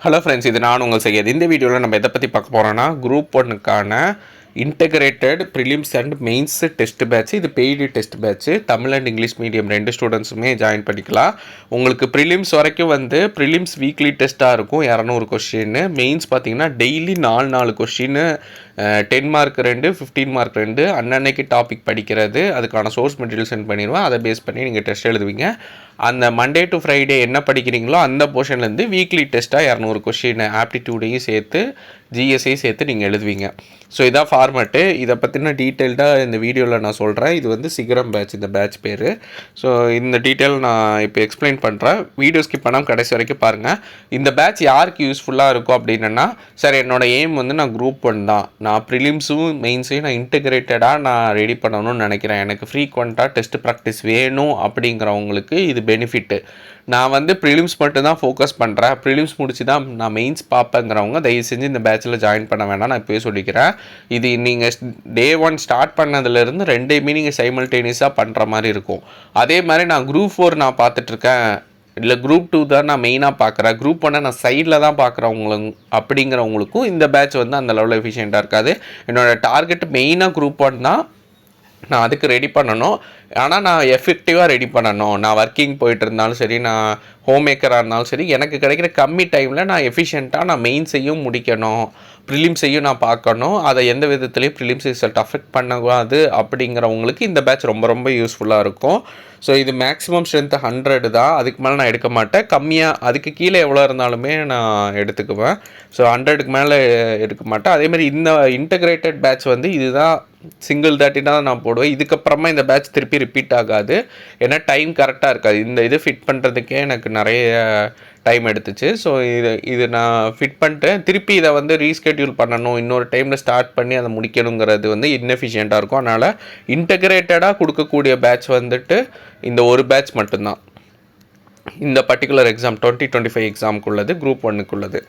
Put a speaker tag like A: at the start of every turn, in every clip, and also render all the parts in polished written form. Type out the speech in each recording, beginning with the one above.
A: Hello friends, இது நான் உங்கள் செய்யாது. இந்த வீடியோவில் நம்ம எதை பற்றி பார்க்க போகிறோன்னா, குரூப் ஒன்னுக்கான integrated prelims and mains test batch. இது paid test batch. Tamil and English medium 2 ஸ்டூடெண்ட்ஸுமே ஜாயின் பண்ணிக்கலாம். உங்களுக்கு ப்ரிலிம்ஸ் வரைக்கும் ப்ரிலிம்ஸ் வீக்லி டெஸ்ட்டாக இருக்கும், 200 கொஷின். மெயின்ஸ் பார்த்தீங்கன்னா டெய்லி 4 கொஷின், 10 மார்க் 2, 15 மார்க் 2. அன்னன்னைக்கு டாபிக் படிக்கிறது, அதுக்கான சோர்ஸ் மெட்டீரியல் சென்ட் பண்ணிடுவேன். அதை பேஸ் பண்ணி நீங்கள் டெஸ்ட் எழுதுவீங்க. அந்த மண்டே டு ஃப்ரைடே என்ன படிக்கிறீங்களோ அந்த போர்ஷன்லேருந்து வீக்லி டெஸ்ட்டாக 200 கொஷின், ஆப்டிடியூடையும் சேர்த்து ஜிஎஸ்ஐயும் சேர்த்து நீங்கள் எழுதுவீங்க. ஸோ இதான் ஃபார்மேட்டு. இதை பற்றின டீட்டெயில்டாக இந்த வீடியோவில் நான் சொல்கிறேன். இது சிகரம் பேட்ச், இந்த பேட்ச் பேர். ஸோ இந்த டீட்டெயில் நான் இப்போ எக்ஸ்பிளைன் பண்ணுறேன். வீடியோ ஸ்கிப் பண்ணாமல் கடைசி வரைக்கும் பாருங்கள். இந்த பேட்ச் யாருக்கு யூஸ்ஃபுல்லாக இருக்கும் அப்படின்னா, சார் என்னோடய எய்ம் நான் குரூப் 1 தான். நான் ப்ரிலிம்ஸும் மெயின்ஸையும் நான் இன்டகிரேட்டடாக நான் ரெடி பண்ணணும்னு நினைக்கிறேன். எனக்கு ஃப்ரீக்வெண்ட்டாக டெஸ்ட் ப்ராக்டிஸ் வேணும் அப்படிங்கிறவங்களுக்கு இது பெனிஃபிட்டு. நான் ப்ரிலிம்ஸ் மட்டும் தான் ஃபோக்கஸ் பண்ணுறேன், ப்ரிலிம்ஸ் முடிச்சு தான் நான் மெயின்ஸ் பார்ப்பேங்கிறவங்க தயவு செஞ்சு இந்த பேட்சில் ஜாயின் பண்ண வேண்டாம். நான் இப்போயே சொல்லிக்கிறேன். இது நீங்கள் டே 1 ஸ்டார்ட் பண்ணதுலேருந்து 2மே நீங்கள் சைமல்டேனியஸாக பண்ணுற மாதிரி இருக்கும். அதே மாதிரி நான் குரூப் 4 நான் பார்த்துட்ருக்கேன், இல்லை குரூப் 2 தான் நான் மெயினாக பார்க்குறேன், குரூப் 1 நான் சைடில் தான் பார்க்குறவங்களும் அப்படிங்கிறவங்களுக்கும் இந்த பேட்ச் அந்த லெவலில் எஃபிஷியண்ட்டாக இருக்காது. என்னோடய டார்கெட் மெயினாக குரூப் 1 தான். நான் அதுக்கு ரெடி பண்ணணும், ஆனால் நான் எஃபெக்டிவாக ரெடி பண்ணணும். நான் ஒர்க்கிங் போயிட்டு இருந்தாலும் சரி, நான் ஹோம் மேக்கராக இருந்தாலும் சரி, எனக்கு கிடைக்கிற கம்மி டைமில் நான் எஃபிஷியண்ட்டாக நான் மெயின்ஸையும் முடிக்கணும், ப்ரிலிம்ஸையும் நான் பார்க்கணும். அதை எந்த விதத்துலேயும் ப்ரிலிம்ஸ் ரிசல்ட் அஃபெக்ட் பண்ணக்கூடாது அப்படிங்கிறவங்களுக்கு இந்த பேட்ச் ரொம்ப ரொம்ப யூஸ்ஃபுல்லாக இருக்கும். ஸோ இது மேக்ஸிமம் ஸ்ட்ரென்த் 100 தான். அதுக்கு மேலே நான் எடுக்க மாட்டேன். கம்மியாக அதுக்கு கீழே எவ்வளோ இருந்தாலுமே நான் எடுத்துக்குவேன். ஸோ 100க்கு மேலே எடுக்க மாட்டேன். அதேமாதிரி இந்த இன்டகிரேட்டட் பேட்ச் இதுதான் சிங்கிள் 30 தான் நான் போடுவேன். இதுக்கப்புறமா இந்த பேட்ச் திருப்பி ரிப்பீட் ஆகாது, ஏன்னா டைம் கரெக்டாக இருக்காது. இந்த இது ஃபிட் பண்ணுறதுக்கே எனக்கு நிறைய டைம் எடுத்துச்சு. ஸோ இது நான் ஃபிட் பண்ணிட்டேன். திருப்பி இதை ரீஸ்கெட்யூல் பண்ணணும், இன்னொரு டைமில் ஸ்டார்ட் பண்ணி அதை முடிக்கணுங்கிறது இன்எஃபிஷியண்ட்டாக இருக்கும். அதனால் இன்டகிரேட்டடாக கொடுக்கக்கூடிய பேட்ச் இந்த ஒரு பேட்ச் மட்டும்தான். இந்த பர்டிகுலர் எக்ஸாம் 2025 எக்ஸாமுக்குள்ளது, குரூப் 1க்குள்ளது.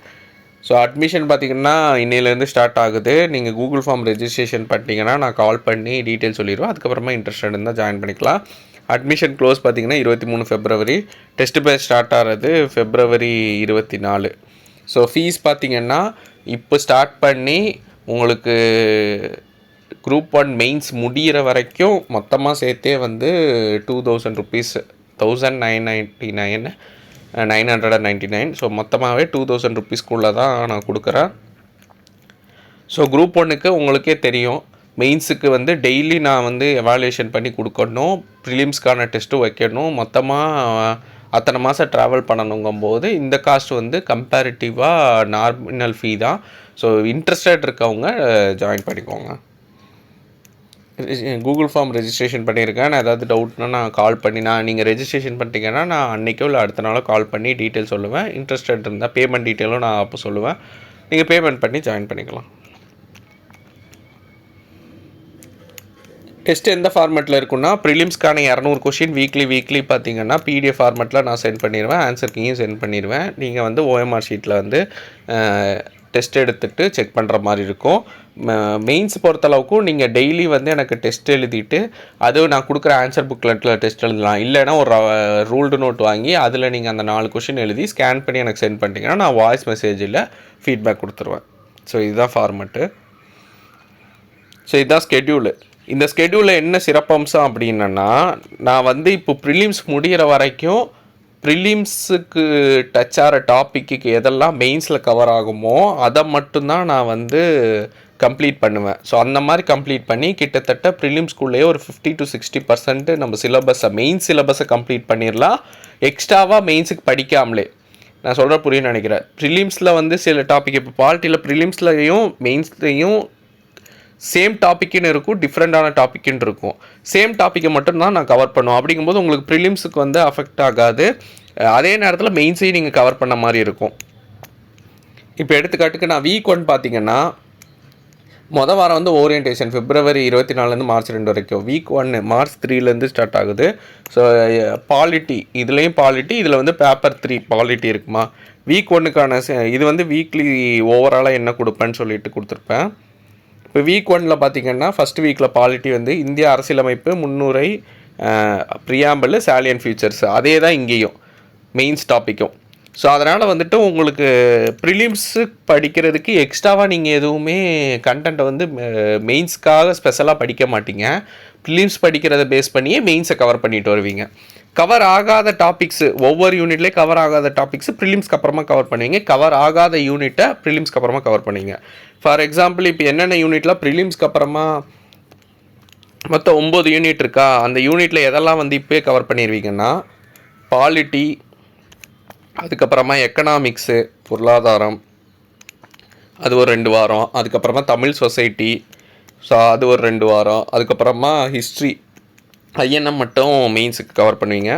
A: ஸோ அட்மிஷன் பார்த்திங்கன்னா இன்னையிலேருந்து ஸ்டார்ட் ஆகுது. நீங்கள் கூகுள் ஃபார்ம் ரெஜிஸ்ட்ரேஷன் பண்ணிட்டீங்கன்னா நான் கால் பண்ணி டீட்டெயில் சொல்லிடுவேன். அதுக்கப்புறமா இன்ட்ரெஸ்டட் இருந்தால் ஜாயின் பண்ணிக்கலாம். அட்மிஷன் க்ளோஸ் பார்த்திங்கன்னா 23 ஃபெப்ரவரி. டெஸ்ட் பேட்ச் ஸ்டார்ட் ஆகிறது February 24. ஸோ ஃபீஸ் பார்த்திங்கன்னா இப்போ ஸ்டார்ட் பண்ணி உங்களுக்கு குரூப் 1 மெயின்ஸ் முடிகிற வரைக்கும் மொத்தமாக சேர்த்தே 2000 ருபீஸ், 999. ஸோ மொத்தமாகவே 2000 ருபீஸ்க்குள்ளே தான் நான் கொடுக்குறேன். ஸோ குரூப் 1க்கு உங்களுக்கே தெரியும், மெயின்ஸுக்கு டெய்லி நான் எவாலுவேஷன் பண்ணி கொடுக்கணும், ப்ரிலிம்ஸ்க்கான டெஸ்ட்டும் வைக்கணும், மொத்தமாக அத்தனை மாதம் ட்ராவல் பண்ணணுங்கும்போது இந்த காஸ்ட் கம்பேரிட்டிவாக நார்மினல் ஃபீ தான். ஸோ இன்ட்ரெஸ்டட் இருக்கவங்க ஜாயின் பண்ணிக்கோங்க. கூகுள் ஃபார்ம் ரெஜிஸ்ட்ரேஷன் பண்ணியிருக்கேன். நான் ஏதாவது டவுட்னா நான் கால் பண்ணி, நீங்கள் ரெஜிஸ்ட்ரேஷன் பண்ணிட்டீங்கன்னா நான் அன்றைக்கோ இல்லை அடுத்த நாளோ கால் பண்ணி டீட்டெயில் சொல்லுவேன். இன்ட்ரெஸ்டட் இருந்தால் பேமெண்ட் டீட்டெயிலும் நான் அப்போ சொல்லுவேன். நீங்கள் பேமெண்ட் பண்ணி ஜாயின் பண்ணிக்கலாம். டெஸ்ட் எந்த ஃபார்மேட்டில் இருக்குன்னா, ப்ரிலிம்ஸ்க்கான 200 கொஷின் வீக்லி பார்த்தீங்கன்னா பிடிஎஃப் ஃபார்மேட்டில் நான் சென்ட் பண்ணிடுவேன், ஆன்சர் கீயும் சென்ட் பண்ணிடுவேன். நீங்கள் OMR ஷீட்டில் டெஸ்ட் எடுத்துகிட்டு செக் பண்ணுற மாதிரி இருக்கும். மெயின்ஸ் பொறுத்தளவுக்கும் நீங்கள் டெய்லி எனக்கு டெஸ்ட் எழுதிட்டு அதுவும் நான் கொடுக்குற ஆன்சர் புக்லெட்டில் டெஸ்ட் எழுதலாம். இல்லைனா ஒரு ரூல்டு நோட் வாங்கி அதில் நீங்கள் அந்த 4 கொஷின் எழுதி ஸ்கேன் பண்ணி எனக்கு சென்ட் பண்ணிட்டீங்கன்னா நான் வாய்ஸ் மெசேஜில் ஃபீட்பேக் கொடுத்துருவேன். ஸோ இதுதான் ஃபார்மெட்டு. ஸோ இதுதான் ஸ்கெட்யூலு. இந்த ஸ்கெட்யூலில் என்ன சிறப்பம்சம் அப்படின்னா, நான் இப்போ ப்ரிலிம்ஸ் முடிகிற வரைக்கும் ப்ரிலிம்ஸுக்கு டச் ஆகிற டாப்பிக்கு எதெல்லாம் மெயின்ஸில் கவர் ஆகுமோ அதை மட்டும்தான் நான் கம்ப்ளீட் பண்ணுவேன். ஸோ அந்த மாதிரி கம்ப்ளீட் பண்ணி கிட்டத்தட்ட ப்ரிலிம்ஸ்குள்ளேயே ஒரு 50 to 60% நம்ம மெயின் சிலபஸை கம்ப்ளீட் பண்ணிடலாம். எக்ஸ்ட்ராவாக மெயின்ஸுக்கு படிக்காமலே. நான் சொல்கிற புரியுன்னு நினைக்கிறேன். ப்ரிலிம்ஸில் சில டாபிக், இப்போ பாலிட்டியில் ப்ரிலிம்ஸ்லையும் மெயின்ஸ்லையும் சேம் டாப்பிக்குன்னு இருக்கும், டிஃப்ரெண்ட்டான டாப்பிக்குன்னு இருக்கும். சேம் டாப்பிக்கை மட்டும்தான் நான் கவர் பண்ணுவோம். அப்படிங்கும்போது உங்களுக்கு ப்ரிலிம்ஸுக்கு அஃபெக்ட் ஆகாது. அதே நேரத்தில் மெயின்ஸையும் நீங்கள் கவர் பண்ண மாதிரி இருக்கும். இப்போ எடுத்துக்காட்டுக்கு நான் வீக் 1 பார்த்தீங்கன்னா மொதல் வாரம் ஓரியன்டேஷன் February 24 March 2 வரைக்கும். வீக் 1 March 3 ஸ்டார்ட் ஆகுது. ஸோ பாலிட்டி, இதுலேயும் பாலிட்டி, இதில் பேப்பர் 3 பாலிட்டி இருக்குமா. வீக் 1க்கான இது வீக்லி ஓவராலாக என்ன கொடுப்பேன்னு சொல்லிட்டு கொடுத்துருப்பேன். இப்போ வீக் 1ல் பார்த்திங்கன்னா ஃபஸ்ட் வீக்கில் பாலிட்டி இந்திய அரசியலமைப்பு முன்னுரை, ப்ரியாம்பிள், சாலியன் ஃபியூச்சர்ஸ், அதே தான் இங்கேயும் மெயின்ஸ் டாப்பிக்கும். ஸோ அதனால் வந்துட்டு உங்களுக்கு ப்ரிலிம்ஸு படிக்கிறதுக்கு எக்ஸ்ட்ராவாக நீங்கள் எதுவுமே கண்டென்ட்டை வந்து மெயின்ஸ்க்காக ஸ்பெஷலாக படிக்க மாட்டீங்க. ப்ரிலிம்ஸ் படிக்கிறத பேஸ் பண்ணியே மெயின்ஸை கவர் பண்ணிட்டு வருவீங்க. கவர் ஆகாத டாபிக்ஸு ஒவ்வொரு யூனிட்லேயே கவர் ஆகாத டாபிக்ஸு ப்ரிலிம்ஸ்க்கு அப்புறமா கவர் பண்ணுவீங்க. கவர் ஆகாத யூனிட்டை ப்ரிலிம்ஸ்க்கு அப்புறமா கவர் பண்ணுவீங்க. ஃபார் எக்ஸாம்பிள் இப்போ என்னென்ன யூனிட்லாம் ப்ரிலிம்ஸ்க்கு அப்புறமா மொத்தம் 9 யூனிட் இருக்கா, அந்த யூனிட்டில் எதெல்லாம் வந்து இப்போயே கவர் பண்ணிடுவீங்கன்னா பாலிட்டி, அதுக்கப்புறமா எக்கனாமிக்ஸு பொருளாதாரம், அது ஒரு 2 வாரம், அதுக்கப்புறமா தமிழ் சொசைட்டி, ஸோ அது ஒரு 2 வாரம், அதுக்கப்புறமா ஹிஸ்ட்ரி ஐஎன்எம் மட்டும் மெயின்ஸுக்கு கவர் பண்ணுவீங்க.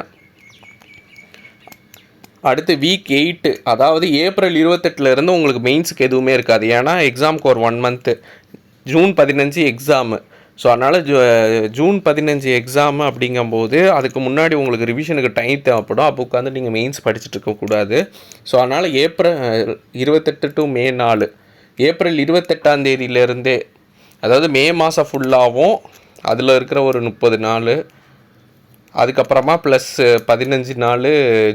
A: அடுத்து வீக் 8 அதாவது ஏப்ரல் 28 உங்களுக்கு மெயின்ஸுக்கு எதுவுமே இருக்காது. ஏன்னா எக்ஸாமுக்கு ஒரு 1 மந்த்து, ஜூன் 15 எக்ஸாமு. ஸோ அதனால் ஜூன் 15 எக்ஸாமு அப்படிங்கும்போது அதுக்கு முன்னாடி உங்களுக்கு ரிவிஷனுக்கு டைம் தேவைப்படும். அப்போ உட்காந்து நீங்கள் மெயின்ஸ் படிச்சுட்டு இருக்கக்கூடாது. ஸோ அதனால் ஏப்ரல் 28 டு மே 4, ஏப்ரல் 28 அதாவது மே மாதம் ஃபுல்லாகவும் அதில் இருக்கிற ஒரு 30 நாள், அதுக்கப்புறமா ப்ளஸ் 15 நாள்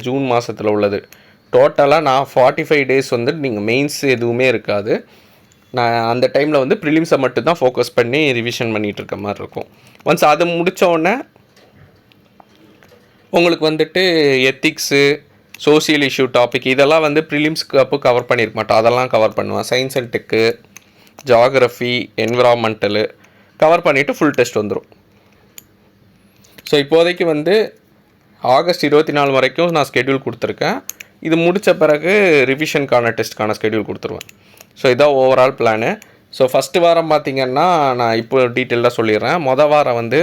A: ஜூன் மாதத்தில் உள்ளது. டோட்டலாக நான் 45 டேஸ் வந்து நீங்கள் மெயின்ஸ் எதுவுமே இருக்காது. நான் அந்த டைமில் வந்து ப்ரிலிம்ஸை மட்டும்தான் ஃபோக்கஸ் பண்ணி ரிவிஷன் பண்ணிகிட்டு இருக்க மாதிரி இருக்கும். ஒன்ஸ் அது முடித்தோடனே உங்களுக்கு வந்துட்டு எத்திக்ஸு, சோசியல் இஷ்யூ டாபிக் இதெல்லாம் வந்து ப்ரிலிம்ஸ்க்கு அப்போ கவர் பண்ணியிருக்க மாட்டோம். அதெல்லாம் கவர் பண்ணுவேன். Science and tech, geography, environmental cover பண்ணிவிட்டு ஃபுல் டெஸ்ட் வந்துடும். ஸோ இப்போதைக்கு வந்து ஆகஸ்ட் 24 வரைக்கும் நான் ஸ்கெடியூல் கொடுத்துருக்கேன். இது முடித்த பிறகு ரிவிஷனுக்கான டெஸ்ட்டுக்கான ஸ்கெடியூல் கொடுத்துருவேன். ஸோ இதான் ஓவரால் பிளானு. ஸோ ஃபஸ்ட்டு வாரம் பார்த்திங்கன்னா நான் இப்போ டீட்டெயிலாக சொல்லிடுறேன். வாரம் வந்து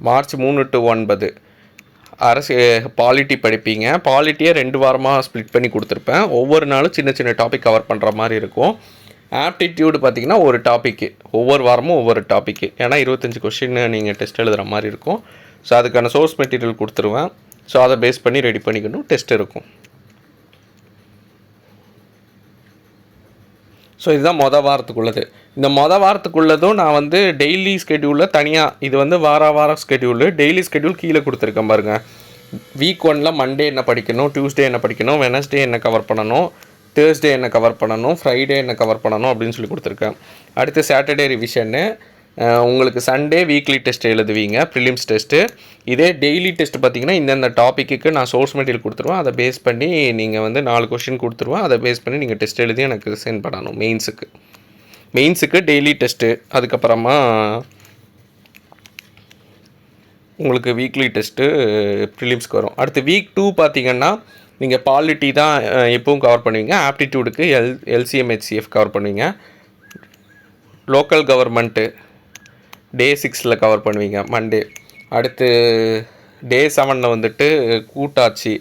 A: மார்ச் 3 to 9 பாலிட்டி படிப்பீங்க. பாலிட்டியை 2 வாரமாக ஸ்ப்ளிட் பண்ணி கொடுத்துருப்பேன். ஒவ்வொரு நாளும் சின்ன சின்ன டாபிக் கவர் பண்ணுற மாதிரி இருக்கும். ஆப்டிடியூடு பார்த்திங்கன்னா ஒரு டாப்பிக்கு, ஒவ்வொரு வாரமும் ஒவ்வொரு டாப்பிக்கு. ஏன்னா 25 கொஷின் நீங்கள் டெஸ்ட் எழுதுகிற மாதிரி இருக்கும். ஸோ அதுக்கான சோர்ஸ் மெட்டீரியல் கொடுத்துருவேன். ஸோ அதை பேஸ் பண்ணி ரெடி பண்ணிக்கணும். டெஸ்ட் இருக்கும். ஸோ இதுதான் வாரத்துக்குள்ளது. இந்த வாரத்துக்குள்ளதும் நான் வந்து டெய்லி ஸ்கெடியூலில் தனியாக, இது வந்து வார ஸ்கெடியூலு, டெய்லி ஸ்கெடியூல் கீழே கொடுத்துருக்கேன் பாருங்கள். வீக் 1 மண்டே என்ன படிக்கணும், டியூஸ்டே என்ன படிக்கணும், வெனஸ்டே என்ன கவர் பண்ணணும், தேர்ஸ்டே என்ன கவர் பண்ணணும், ஃப்ரைடே என்ன கவர் பண்ணணும் அப்படின்னு சொல்லி கொடுத்துருக்கேன். அடுத்து சாட்டர்டே ரிவிஷன்னு, உங்களுக்கு சண்டே வீக்லி டெஸ்ட் எழுதுவீங்க, ப்ரிலிம்ஸ் டெஸ்ட்டு. இதே டெய்லி டெஸ்ட் பார்த்திங்கன்னா இந்தந்த டாப்பிக்கு நான் சோர்ஸ் மெட்டீரியல் கொடுத்துருவேன். அதை பேஸ் பண்ணி நீங்கள் வந்து 4 கொஷின் கொடுத்துருவேன். அதை பேஸ் பண்ணி நீங்கள் டெஸ்ட் எழுதி எனக்கு சென்ட் பண்ணணும். மெயின்ஸுக்கு டெய்லி டெஸ்ட்டு, அதுக்கப்புறமா உங்களுக்கு வீக்லி டெஸ்ட்டு ப்ரிலிம்ஸ்க்கு வரும். அடுத்து வீக் 2 பார்த்திங்கன்னா நீங்கள் பாலிட்டி தான் எப்பவும் கவர் பண்ணுவீங்க. ஆப்டிடியூடுக்கு எல்சிஎம் ஹெச்சிஎஃப் கவர் பண்ணுவீங்க. லோக்கல் கவர்மெண்ட்டு டே 6 கவர் பண்ணுவீங்க மண்டே. அடுத்து டே 7 வந்துட்டு கூட்டாட்சி,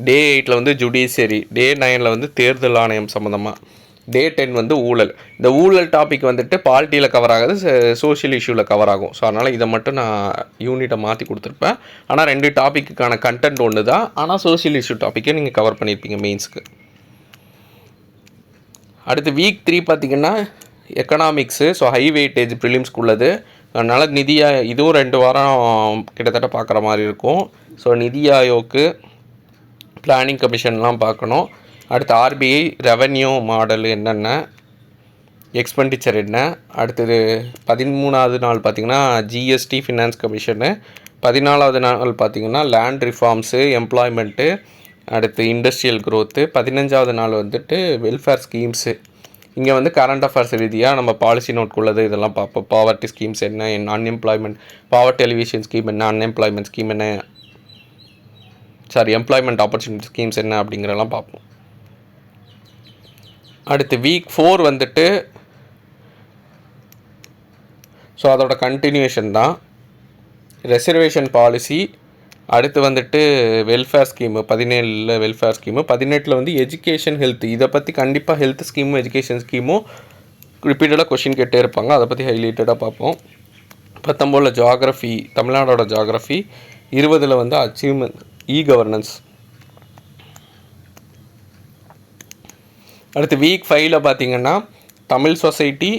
A: டே 8 வந்து ஜுடிஷியரி, டே 9 வந்து தேர்தல் ஆணையம் சம்மந்தமாக, டே 10 வந்து ஊழல். இந்த ஊழல் டாபிக் வந்துட்டு பாலிட்டியில் கவர் ஆகாது, சோஷியல் இஷ்யூவில் கவர் ஆகும். ஸோ அதனால் இதை மட்டும் நான் யூனிட்டை மாற்றி கொடுத்துருப்பேன். ஆனால் 2 டாப்பிக்குக்கான கண்டென்ட் ஒன்று தான். ஆனால் சோஷியல் இஷ்யூ டாப்பிக்கை நீங்கள் கவர் பண்ணியிருப்பீங்க மெயின்ஸ்க்கு. அடுத்து வீக் 3 பார்த்திங்கன்னா எக்கனாமிக்ஸு. ஸோ ஹை வெயிட்டேஜ் ப்ரிலிம்ஸ்க்கு உள்ளது. அதனால் இதுவும் 2 வாரம் கிட்டத்தட்ட பார்க்குற மாதிரி இருக்கும். ஸோ நிதி ஆயோக்கு, பிளானிங் கமிஷன்லாம் பார்க்கணும். அடுத்து ஆர்பிஐ ரெவென்யூ மாடல் என்னென்ன, எக்ஸ்பெண்டிச்சர் என்ன. அடுத்தது 13வது நாள் பார்த்திங்கன்னா ஜிஎஸ்டி ஃபினான்ஸ் கமிஷனு. 14வது நாள் பார்த்திங்கன்னா லேண்ட் ரிஃபார்ம்ஸு, எம்ப்ளாய்மெண்ட்டு, அடுத்து இண்டஸ்ட்ரியல் க்ரோத்து. 15வது நாள் வந்துட்டு வெல்ஃபேர் ஸ்கீம்ஸு. இங்கே வந்து கரண்ட் அஃபேர்ஸ் ரீதியாக நம்ம பாலிசி நோட்குள்ளது இதெல்லாம் பார்ப்போம். பாவர்ட்டி ஸ்கீம்ஸ் என்ன, அன்எம்ப்ளாய்மெண்ட், பாவர்ட்டி எலிவேஷன் ஸ்கீம் என்ன, அன்எம்ப்ளாய்மெண்ட் ஸ்கீம் என்ன, எம்ப்ளாய்மெண்ட் ஆப்பர்ச்சுனிட்டி ஸ்கீம்ஸ் என்ன அப்படிங்கிறலாம் பார்ப்போம். அடுத்து வீக் 4 வந்துட்டு ஸோ அதோட கண்டினியூஷன் தான் ரெசர்வேஷன் பாலிசி. அடுத்து வந்துட்டு வெல்ஃபேர் ஸ்கீமு, 17 வெல்ஃபேர் ஸ்கீமு, 18 வந்து எஜுகேஷன் ஹெல்த். இதை பற்றி கண்டிப்பாக ஹெல்த் ஸ்கீமும் எஜுகேஷன் ஸ்கீமும் ரிப்பீட்டடாக கொஷின் கேட்டே இருப்பாங்க. அதை பற்றி ஹைலைட்டடாக பார்ப்போம். 19 ஜாகிரஃபி, தமிழ்நாடோட ஜாகிரஃபி. 20 வந்து அச்சீவ்மெண்ட் கவர்னன்ஸ். அடுத்து வீக் 5 பார்த்திங்கன்னா தமிழ் சொசைட்டி,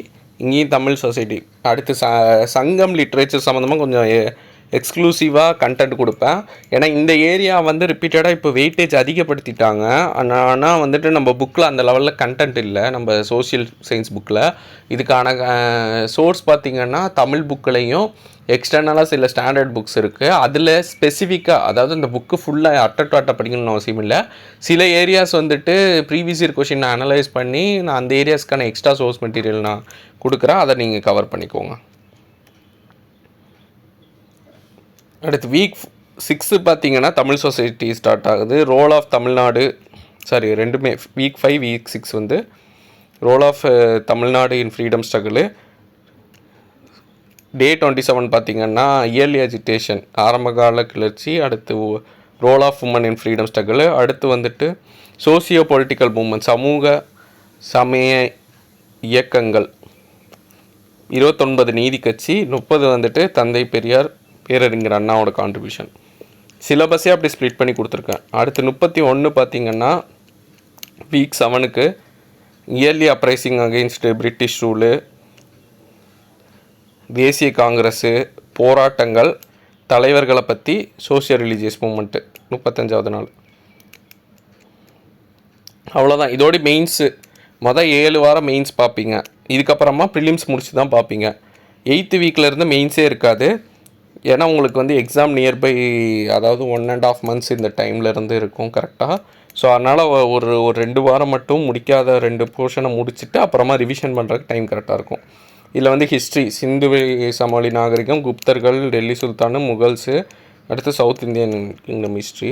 A: இங்கேயும் தமிழ் சொசைட்டி. அடுத்து சங்கம் லிட்ரேச்சர் சம்மந்தமாக கொஞ்சம் எக்ஸ்க்ளூசிவாக கண்டென்ட் கொடுப்பேன். ஏன்னா இந்த ஏரியா வந்து ரிப்பீட்டடாக இப்போ வெயிட்டேஜ் அதிகப்படுத்திட்டாங்க. ஆனால் வந்துட்டு நம்ம புக்கில் அந்த லெவலில் கண்டென்ட் இல்லை, நம்ம சோஷியல் சயின்ஸ் புக்கில். இதுக்கான சோர்ஸ் பார்த்திங்கன்னா தமிழ் புக்கிலையும் எக்ஸ்டர்னலாக சில ஸ்டாண்டர்ட் புக்ஸ் இருக்குது. அதில் ஸ்பெசிஃபிக்காக, அதாவது இந்த புக்கு ஃபுல்லாக அட்டை படிக்கணும்னு அவசியம் இல்லை. சில ஏரியாஸ் வந்துட்டு ப்ரீவியஸ் இயர் கொஷின் நான் அனலைஸ் பண்ணி நான் அந்த ஏரியாஸ்க்கான எக்ஸ்ட்ரா சோர்ஸ் மெட்டீரியல் நான் கொடுக்குறேன், அதை நீங்கள் கவர் பண்ணிக்கோங்க. அடுத்து வீக் 6 பார்த்திங்கன்னா தமிழ் சொசைட்டி ஸ்டார்ட் ஆகுது. ரோல் ஆஃப் தமிழ்நாடு, ரெண்டுமே வீக் 5 வீக் 6 வந்து role of Tamil Nadu in freedom struggle. Day 27 பார்த்திங்கன்னா இயர்லி அஜிடேஷன், ஆரம்பகால கிளர்ச்சி. அடுத்து role of women in freedom struggle. அடுத்து வந்துட்டு சோசியோ பொலிட்டிக்கல் மூமெண்ட், சமூக சமய இயக்கங்கள். 29 நீதி கட்சி. 30 வந்துட்டு தந்தை பெரியார் பேரறிஞர் அண்ணாவோட கான்ட்ரிபியூஷன். சிலபஸே அப்படி ஸ்ப்ளிட் பண்ணி கொடுத்துருக்கேன். அடுத்து 31 பார்த்திங்கன்னா வீக் 7க்கு early uprising against British rule, தேசிய காங்கிரஸு, போராட்டங்கள், தலைவர்களை பற்றி, சோஷியல் ரிலீஜியஸ் மூமெண்ட்டு 35வது நாள். அவ்வளோதான். இதோட மெயின்ஸு 7 வாரம் மெயின்ஸ் பார்ப்பீங்க. இதுக்கப்புறமா ப்ரிலிம்ஸ் முடிச்சு தான் பார்ப்பீங்க. 8th வீக்கிலேருந்து மெயின்ஸே இருக்காது. ஏன்னா உங்களுக்கு வந்து எக்ஸாம் நியர்பை, அதாவது 1.5 months இந்த டைம்லேருந்து இருக்கும் கரெக்டாக. ஸோ அதனால் ஒரு 2 வாரம் மட்டும் முடிக்காத 2 போர்ஷனை முடிச்சுட்டு அப்புறமா ரிவிஷன் பண்ணுறதுக்கு டைம் கரெக்டாக இருக்கும். இதில் வந்து ஹிஸ்ட்ரி, சிந்து சமவெளி நாகரிகம், குப்தர்கள், டெல்லி சுல்தானு, முகல்ஸு. அடுத்து சவுத் இந்தியன் கிங்டம் ஹிஸ்ட்ரி.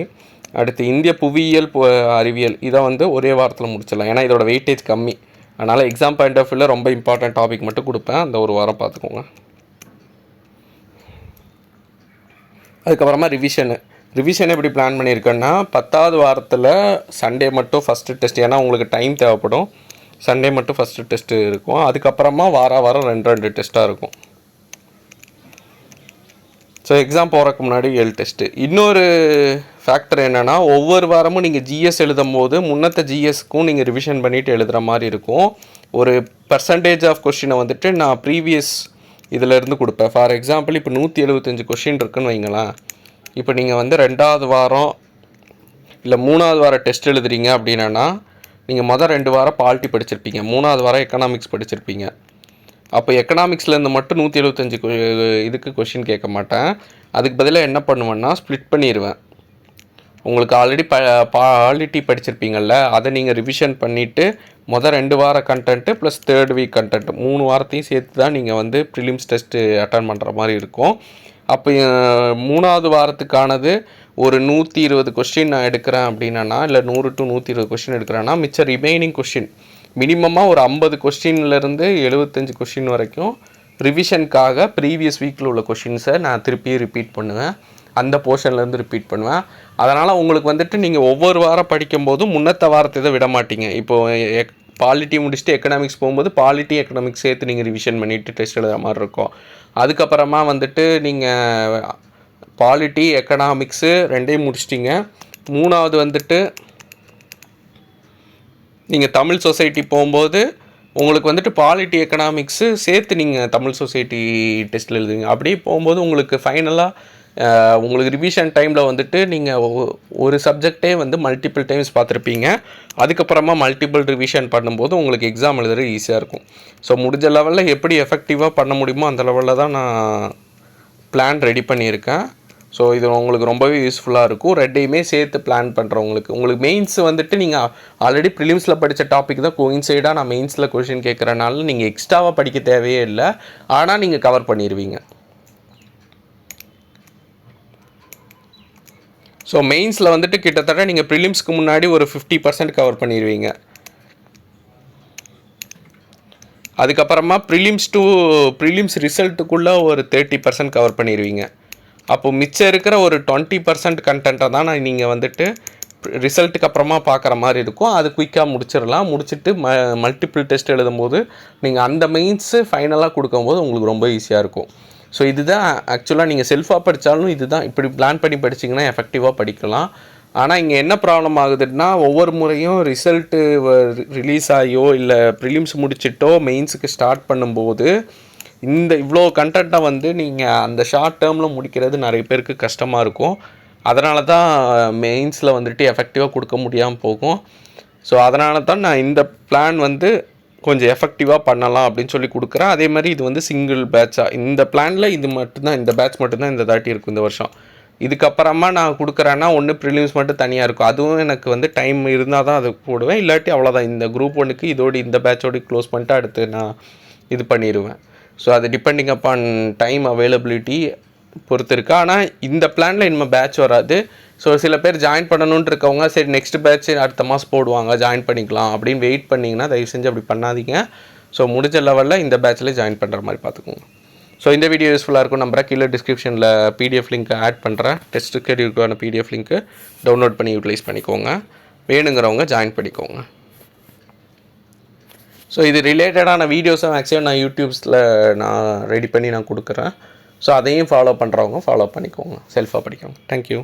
A: அடுத்து இந்திய புவியியல் அறிவியல். இதை வந்து ஒரே வாரத்தில் முடிச்சிடலாம், ஏன்னா இதோட வெயிட்டேஜ் கம்மி. அதனால் எக்ஸாம் பாயிண்ட் ஆஃப் வியூவில் ரொம்ப இம்பார்ட்டன்ட் டாபிக் மட்டும் கொடுப்பேன், அந்த ஒரு வாரம் பார்த்துக்கோங்க. அதுக்கப்புறமா ரிவிஷன் எப்படி பிளான் பண்ணியிருக்கேன்னா, 10வது வாரத்தில் சண்டே மட்டும் ஃபஸ்ட்டு டெஸ்ட், ஏன்னா உங்களுக்கு டைம் தேவைப்படும். சண்டே மட்டும் ஃபஸ்ட்டு டெஸ்ட்டு இருக்கும். அதுக்கப்புறமா வாரம் 2 டெஸ்ட்டாக இருக்கும். ஸோ எக்ஸாம் போகிறதுக்கு முன்னாடி 7 டெஸ்ட்டு. இன்னொரு ஃபேக்டர் என்னென்னா, ஒவ்வொரு வாரமும் நீங்கள் ஜிஎஸ் எழுதும் போது முன்னத்த ஜிஎஸ்க்கும் நீங்கள் ரிவிஷன் பண்ணிவிட்டு எழுதுகிற மாதிரி இருக்கும். ஒரு பர்சன்டேஜ் ஆஃப் கொஷினை வந்துட்டு நான் ப்ரீவியஸ் இதிலேருந்து கொடுப்பேன். ஃபார் எக்ஸாம்பிள் இப்போ 175 கொஷின் இருக்குதுன்னு வைங்களேன். இப்போ நீங்கள் வந்து 2வது வாரம் இல்லை 3வது வாரம் டெஸ்ட் எழுதுறீங்க அப்படின்னா, நீங்கள் மொதல் 2 வாரம் பாலிட்டி படிச்சிருப்பீங்க, 3வது வாரம் எக்கனாமிக்ஸ் படிச்சிருப்பீங்க. அப்போ எக்கனாமிக்ஸ்லேருந்து மட்டும் 175 இதுக்கு கொஷின் கேட்க மாட்டேன். அதுக்கு பதிலாக என்ன பண்ணுவேன்னா, ஸ்ப்ளிட் பண்ணிடுவேன். உங்களுக்கு ஆல்ரெடி பாலிட்டி படிச்சிருப்பீங்கள்ல, அதை நீங்கள் ரிவிஷன் பண்ணிவிட்டு மொதல் 2 வார content plus 3rd week content 3 வாரத்தையும் சேர்த்து தான் நீங்கள் வந்து ப்ரிலிம்ஸ் டெஸ்ட்டு அட்டன் பண்ணுற மாதிரி இருக்கும். அப்போ 3வது வாரத்துக்கானது ஒரு 120 கொஸ்டின் நான் எடுக்கிறேன் அப்படின்னா, இல்லை 100 to 120 கொஸ்டின் எடுக்கிறேன்னா, மிச்சம் ரிமைனிங் கொஸ்டின் மினிமமாக ஒரு 50 கொஸ்டின்லேருந்து 75 கொஸ்டின் வரைக்கும் ரிவிஷனுக்காக ப்ரீவியஸ் வீக்கில் உள்ள கொஷின்ஸை நான் திருப்பி ரிப்பீட் பண்ணுவேன். அந்த போர்ஷன்லேருந்து ரிப்பீட் பண்ணுவேன். அதனால் உங்களுக்கு வந்துட்டு நீங்கள் ஒவ்வொரு வாரம் படிக்கும்போதும் முன்னத்த வாரத்தை இதை விட மாட்டீங்க. இப்போது பாலிட்டி முடிச்சுட்டு எக்கனாமிக்ஸ் போகும்போது பாலிட்டி எக்கனாமிக்ஸ் சேர்த்து நீங்கள் ரிவிஷன் பண்ணிவிட்டு டெஸ்ட் எழுதுகிற மாதிரி இருக்கும். அதுக்கப்புறமா வந்துட்டு நீங்கள் பாலிட்டி எக்கனாமிக்ஸு 2ஐயும் முடிச்சிட்டிங்க. 3வது வந்துட்டு நீங்கள் தமிழ் சொசைட்டி போகும்போது உங்களுக்கு வந்துட்டு பாலிட்டி எக்கனாமிக்ஸு சேர்த்து நீங்கள் தமிழ் சொசைட்டி டெஸ்ட்டில் எழுதுவீங்க. அப்படியே போகும்போது உங்களுக்கு ஃபைனலாக உங்களுக்கு ரிவிஷன் டைமில் வந்துட்டு நீங்கள் ஒரு சப்ஜெக்டே வந்து மல்டிபிள் டைம்ஸ் பார்த்துருப்பீங்க. அதுக்கப்புறமா மல்டிபிள் ரிவிஷன் பண்ணும்போது உங்களுக்கு எக்ஸாம் எழுதுறது ஈஸியாக இருக்கும். ஸோ முடிஞ்ச லெவலில் எப்படி எஃபெக்டிவாக பண்ண முடியுமோ அந்த லெவலில் தான் நான் பிளான் ரெடி பண்ணியிருக்கேன். ஸோ இது உங்களுக்கு ரொம்பவே யூஸ்ஃபுல்லாக இருக்கும். 2ஐயுமே சேர்த்து பிளான் உங்களுக்கு மெயின்ஸ் வந்துட்டு நீங்கள் ஆல்ரெடி ப்ரிலிம்ஸில் படித்த டாபிக் தான் கோயின்சைடாக நான் மெயின்ஸில் கொஷின் கேட்குறனால நீங்கள் எக்ஸ்ட்ராவாக படிக்க தேவையே இல்லை. ஆனால் நீங்கள் கவர் பண்ணிடுவீங்க. ஸோ மெயின்ஸில் வந்துட்டு கிட்டத்தட்ட நீங்கள் ப்ரிலிம்ஸ்க்கு முன்னாடி ஒரு 50% கவர் பண்ணிடுவீங்க. அதுக்கப்புறமா ப்ரிலிம்ஸ் ரிசல்ட்டுக்குள்ளே ஒரு 30% கவர் பண்ணிடுவீங்க. அப்போது மிச்சம் இருக்கிற ஒரு 20% கண்டென்ட்டை தான் நீங்கள் வந்துட்டு ரிசல்ட்டுக்கு அப்புறமா பார்க்குற மாதிரி இருக்கும். அது குயிக்காக முடிச்சுட்டு மல்டிபிள் டெஸ்ட் எழுதும்போது நீங்கள் அந்த மெயின்ஸு ஃபைனலாக கொடுக்கும்போது உங்களுக்கு ரொம்ப ஈஸியாக இருக்கும். ஸோ இதுதான் ஆக்சுவலாக நீங்கள் செல்ஃபாக படித்தாலும் இதுதான், இப்படி பிளான் பண்ணி படிச்சிங்கன்னா எஃபெக்டிவாக படிக்கலாம். ஆனால் இங்கே என்ன ப்ராப்ளம் ஆகுதுன்னா, ஒவ்வொரு முறையும் ரிசல்ட்டு ரிலீஸ் ஆகியோ இல்லை ப்ரிலிம்ஸ் முடிச்சிட்டோ மெயின்ஸுக்கு ஸ்டார்ட் பண்ணும்போது இவ்வளோ கண்டென்ட்டை வந்து நீங்கள் அந்த ஷார்ட் டேர்மில் முடிக்கிறது நிறைய பேருக்கு கஷ்டமாக இருக்கும். அதனால தான் மெயின்ஸில் வந்துட்டு எஃபெக்டிவாக கொடுக்க முடியாமல் போகும். ஸோ அதனால தான் நான் இந்த பிளான் வந்து கொஞ்சம் எஃபெக்டிவாக பண்ணலாம் அப்படின்னு சொல்லி கொடுக்குறேன். அதே மாதிரி இது வந்து சிங்கிள் பேட்சாக இந்த பிளானில் இது மட்டும்தான், இந்த பேட்ச் மட்டும்தான் இந்த தாட்டி இருக்கும் இந்த வருஷம். இதுக்கப்புறமா நான் கொடுக்குறேன்னா ஒன்று ப்ரிலிம்ஸ் மட்டும் தனியாக இருக்கும். அதுவும் எனக்கு வந்து டைம் இருந்தால் தான் அது போடுவேன். இல்லாட்டி அவ்வளோதான், இந்த குரூப் 1க்கு இதோடு இந்த பேட்சோடு க்ளோஸ் பண்ணிட்டு அடுத்து நான் இது பண்ணிடுவேன். ஸோ அது டிபெண்டிங் அப்பான் டைம் அவைலபிலிட்டி பொறுத்து இருக்குது. ஆனால் இந்த பிளானில் இனிமேல் பேட்ச் வராது. ஸோ சில பேர் ஜாயின் பண்ணணுன்ட்டு இருக்கவங்க சரி நெக்ஸ்ட் பேட்ச் அடுத்த மாதம் போடுவாங்க ஜாயின் பண்ணிக்கலாம் அப்படின்னு வெயிட் பண்ணிங்கன்னா தயவு செஞ்சு அப்படி பண்ணாதீங்க. ஸோ முடிஞ்ச லெவலில் இந்த பேட்சில் ஜாயின் பண்ணுற மாதிரி பார்த்துக்கோங்க. ஸோ இந்த வீடியோ யூஸ்ஃபுல்லாக இருக்கும் நம்புறேன். கீழே டிஸ்கிரிப்ஷனில் பிடிஎஃப் லிங்க் ஆட் பண்ணுறேன். டெஸ்ட் ஷெட்யூலுக்கான பிடிஎஃப் லிங்க்கு டவுன்லோட் பண்ணி யூட்டிலைஸ் பண்ணிக்கோங்க. வேணுங்கிறவங்க ஜாயின் பண்ணிக்கோங்க. ஸோ இது ரிலேட்டடான வீடியோஸை மேக்ஸிமம் நான் யூடியூப்ஸில் நான் ரெடி பண்ணி நான் கொடுக்குறேன். ஸோ அதையும் ஃபாலோ பண்ணுறவங்க ஃபாலோ பண்ணிக்கோங்க. செல்ஃபாக படிக்கோங்க. தேங்க்யூ.